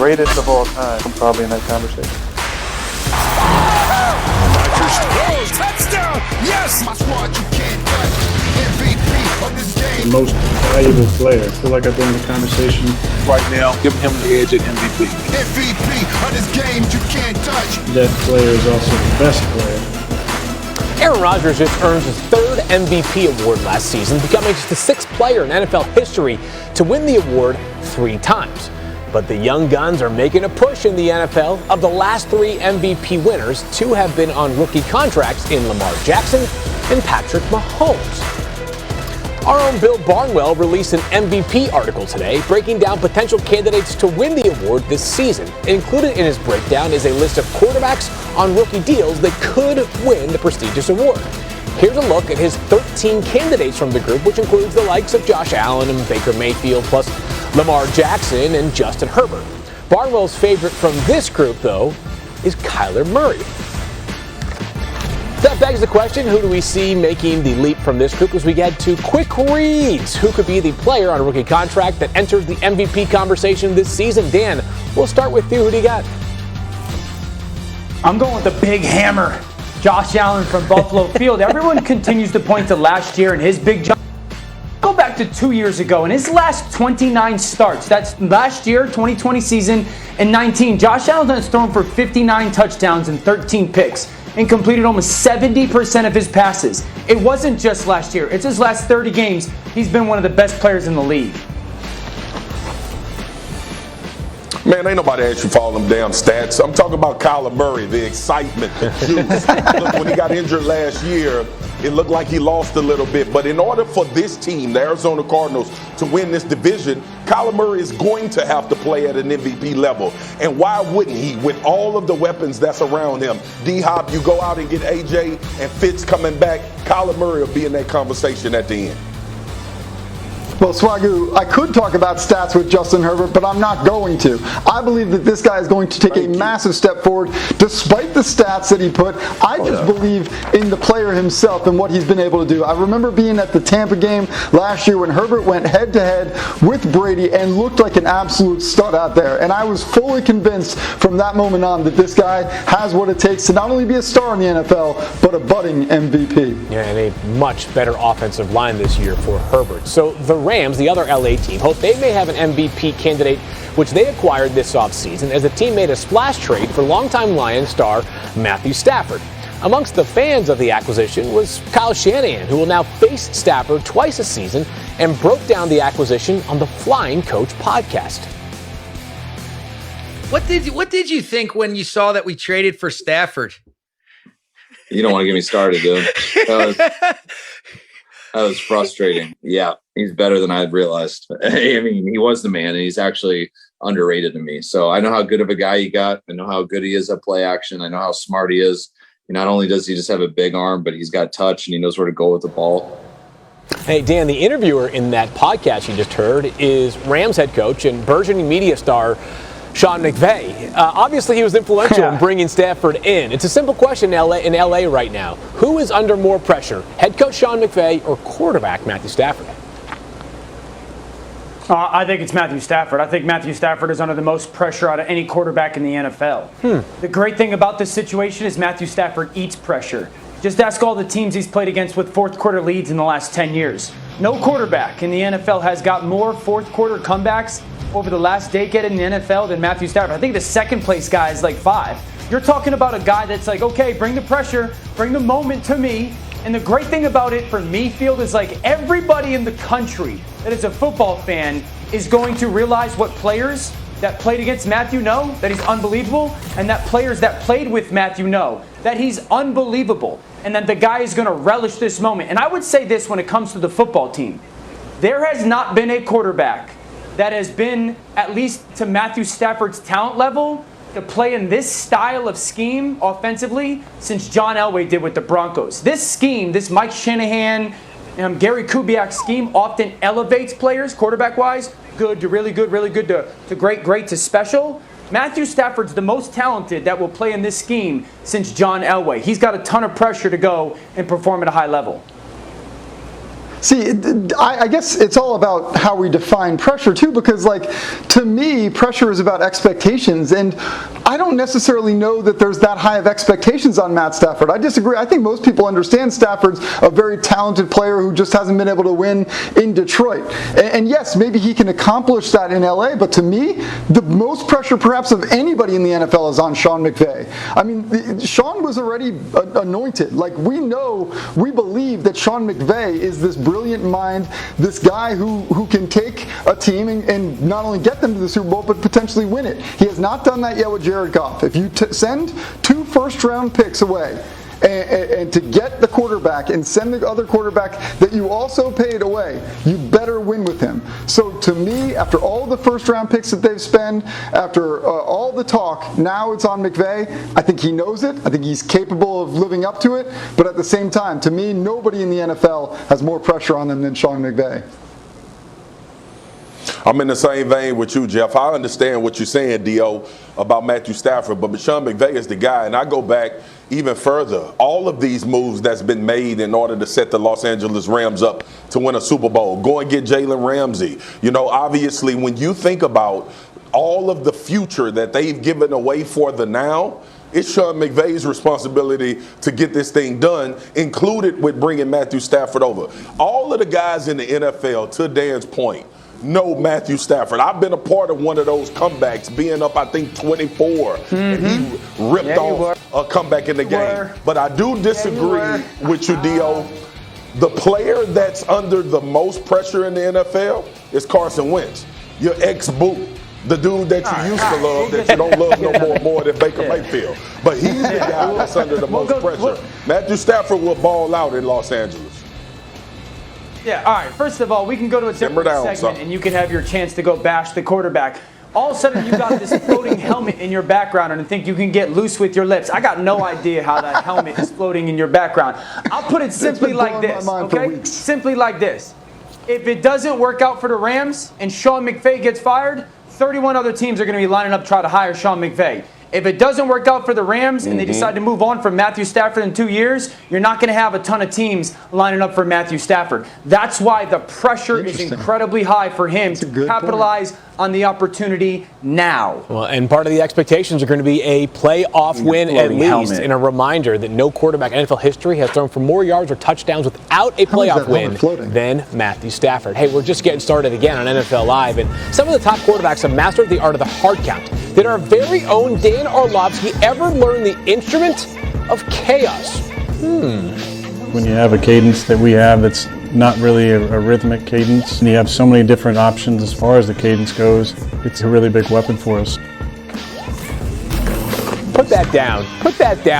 greatest of all time, I'm probably in that conversation. Touchdown! Yes! My squad, you can't touch. MVP of this game. The most valuable player. I feel like I've been in the conversation right now, giving him the edge at MVP. MVP of this game, you can't touch. That player is also the best player. Aaron Rodgers just earned his third MVP award last season, becoming just the sixth player in NFL history to win the award 3 times. But the young guns are making a push in the NFL. Of the last 3 MVP winners, 2 have been on rookie contracts in Lamar Jackson and Patrick Mahomes. Our own Bill Barnwell released an MVP article today, breaking down potential candidates to win the award this season. Included in his breakdown is a list of quarterbacks on rookie deals that could win the prestigious award. Here's a look at his 13 candidates from the group, which includes the likes of Josh Allen and Baker Mayfield, plus Lamar Jackson and Justin Herbert. Barnwell's favorite from this group, though, is Kyler Murray. That begs the question, who do we see making the leap from this group as we get to quick reads? Who could be the player on a rookie contract that enters the MVP conversation this season? Dan, we'll start with you. Who do you got? I'm going with the big hammer, Josh Allen from Buffalo Field. Everyone continues to point to last year and his big jump. Go back to 2 years ago, in his last 29 starts, that's last year, 2020 season, and 19, Josh Allen has thrown for 59 touchdowns and 13 picks and completed almost 70% of his passes. It wasn't just last year. It's his last 30 games. He's been one of the best players in the league. Man, ain't nobody asked you for all them damn stats. I'm talking about Kyler Murray, the excitement, the juice. Look, when he got injured last year, it looked like he lost a little bit. But in order for this team, the Arizona Cardinals, to win this division, Kyler Murray is going to have to play at an MVP level. And why wouldn't he, with all of the weapons that's around him? D-Hop, you go out and get AJ and Fitz coming back, Kyler Murray will be in that conversation at the end. Well, Swagoo, I could talk about stats with Justin Herbert, but I'm not going to. I believe that this guy is going to take a massive step forward, despite the stats that he put. I just believe in the player himself and what he's been able to do. I remember being at the Tampa game last year when Herbert went head-to-head with Brady and looked like an absolute stud out there. And I was fully convinced from that moment on that this guy has what it takes to not only be a star in the NFL, but a budding MVP. Yeah, and a much better offensive line this year for Herbert. So the Rams, the other LA team, hope they may have an MVP candidate, which they acquired this offseason as the team made a splash trade for longtime Lions star Matthew Stafford. Amongst the fans of the acquisition was Kyle Shanahan, who will now face Stafford twice a season, and broke down the acquisition on the Flying Coach podcast. What did you think when you saw that we traded for Stafford? You don't want to get me started, dude. That was frustrating. Yeah, he's better than I had realized. I mean, he was the man, and he's actually underrated to me. So I know how good of a guy he got. I know how good he is at play action. I know how smart he is. Not only does he just have a big arm, but he's got touch, and he knows where to go with the ball. Hey, Dan, the interviewer in that podcast you just heard is Rams head coach and burgeoning media star Sean McVay. Obviously, he was influential in bringing Stafford in. It's a simple question in LA right now. Who is under more pressure, head coach Sean McVay or quarterback Matthew Stafford? I think it's Matthew Stafford. I think Matthew Stafford is under the most pressure out of any quarterback in the NFL. The great thing about this situation is Matthew Stafford eats pressure. Just ask all the teams he's played against with fourth quarter leads in the last 10 years. No quarterback in the NFL has got more fourth quarter comebacks over the last decade in the NFL than Matthew Stafford. I think the second place guy is like 5. You're talking about a guy that's like, okay, bring the pressure, bring the moment to me. And the great thing about it for me, Field, is like everybody in the country that is a football fan is going to realize what players that played against Matthew know, that he's unbelievable, and that players that played with Matthew know that he's unbelievable, and that the guy is going to relish this moment. And I would say this when it comes to the football team. There has not been a quarterback that has been, at least to Matthew Stafford's talent level, to play in this style of scheme offensively since John Elway did with the Broncos. This scheme, this Mike Shanahan, Gary Kubiak scheme often elevates players quarterback-wise, good to really good, really good to great, great to special. Matthew Stafford's the most talented that will play in this scheme since John Elway. He's got a ton of pressure to go and perform at a high level. See, I guess it's all about how we define pressure too, because like, to me, pressure is about expectations, and I don't necessarily know that there's that high of expectations on Matt Stafford. I disagree. I think most people understand Stafford's a very talented player who just hasn't been able to win in Detroit. And yes, maybe he can accomplish that in LA, but to me, the most pressure perhaps of anybody in the NFL is on Sean McVay. I mean, Sean was already anointed. Like, we believe that Sean McVay is this brilliant mind, this guy who can take a team and not only get them to the Super Bowl, but potentially win it. He has not done that yet with Jared Goff. If you send 2 first-round picks away and to get the quarterback and send the other quarterback that you also paid away, you better win with him. So to me, after all the first-round picks that they've spent, after all the talk, now it's on McVay. I think he knows it. I think he's capable of living up to it. But at the same time, to me, nobody in the NFL has more pressure on them than Sean McVay. I'm in the same vein with you, Jeff. I understand what you're saying, D.O., about Matthew Stafford, but Sean McVay is the guy, and I go back even further. All of these moves that's been made in order to set the Los Angeles Rams up to win a Super Bowl. Go and get Jalen Ramsey. You know, obviously, when you think about all of the future that they've given away for the now, it's Sean McVay's responsibility to get this thing done, included with bringing Matthew Stafford over. All of the guys in the NFL, to Dan's point, know Matthew Stafford. I've been a part of one of those comebacks, being up, I think, 24, and he ripped off a comeback in the game. But I do disagree with you, D.O. The player that's under the most pressure in the NFL is Carson Wentz, your ex-boo. The dude that you used to love, that you don't love no more than Baker Mayfield. But he's the guy that's under the most pressure. Matthew Stafford will ball out in Los Angeles. Yeah, all right. First of all, we can go to a different segment, and you can have your chance to go bash the quarterback. All of a sudden, you got this floating helmet in your background and think you can get loose with your lips. I got no idea how that helmet is floating in your background. I'll put it simply like this, okay? Simply like this. If it doesn't work out for the Rams and Sean McVay gets fired, 31 other teams are going to be lining up to try to hire Sean McVay. If it doesn't work out for the Rams and they decide to move on from Matthew Stafford in 2 years, you're not going to have a ton of teams lining up for Matthew Stafford. That's why the pressure is incredibly high for him to capitalize on the opportunity now. Well, and part of the expectations are going to be a playoff win at least, and a reminder that no quarterback in NFL history has thrown for more yards or touchdowns without a playoff win than Matthew Stafford. Hey, we're just getting started again on NFL Live, and some of the top quarterbacks have mastered the art of the hard count. Did our very own Dan Orlovsky ever learn the instrument of chaos? When you have a cadence that we have that's not really a rhythmic cadence, and you have so many different options as far as the cadence goes, it's a really big weapon for us. Put that down. Put that down.